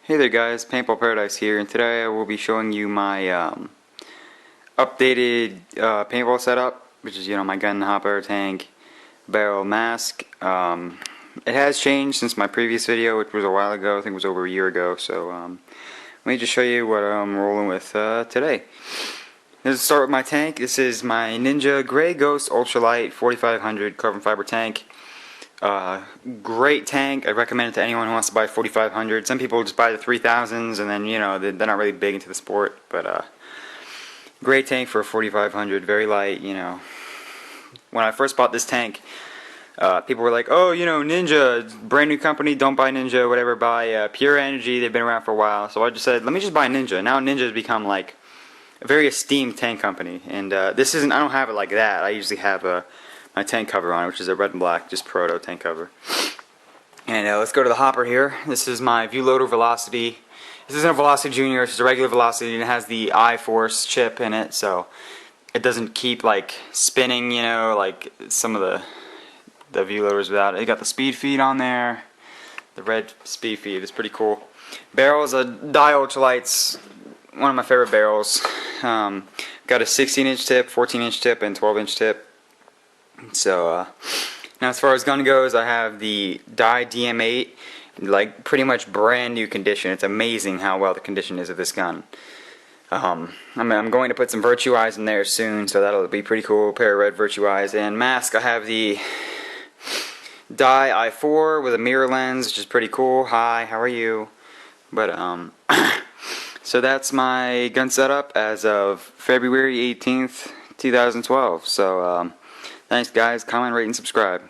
Hey there guys, Paintball Paradise here, and today I will be showing you my updated paintball setup, which is, my gun, hopper, tank, barrel, mask. It has changed since my previous video, which was a while ago. I think it was over a year ago, so let me just show you what I'm rolling with today. Let's start with my tank. This is my Ninja Grey Ghost Ultralight 4500 carbon fiber tank. Great tank. I recommend it to anyone who wants to buy 4500. Some people just buy the 3000s and then they're not really big into the sport, but great tank for a 4500. Very light. When I first bought this tank, people were like, oh, Ninja, brand new company, don't buy Ninja, whatever, buy Pure Energy. They've been around for a while. So I just said, let me just buy Ninja. Now Ninja has become like a very esteemed tank company, and this isn't, I don't have it like that. I usually have my tank cover on it, which is a red and black, just proto tank cover. And let's go to the hopper here. This is my Viewloader Velocity. This isn't a Velocity Junior, it's just a regular Velocity, and it has the iForce chip in it, so it doesn't keep like spinning, like some of the Viewloaders without it. It got the speed feed on there. The red speed feed is pretty cool. Barrels, Dye Ultralights, one of my favorite barrels. Got a 16-inch tip, 14-inch tip, and 12-inch tip. So now as far as gun goes, I have the Dye DM8, like pretty much brand new condition. It's amazing how well the condition is of this gun. I'm going to put some Virtue Eyes in there soon, so that'll be pretty cool. A pair of red Virtue Eyes. And mask, I have the Dye i4 with a mirror lens, which is pretty cool. Hi, how are you? But so that's my gun setup as of February 18th, 2012. So thanks guys, comment, rate, and subscribe.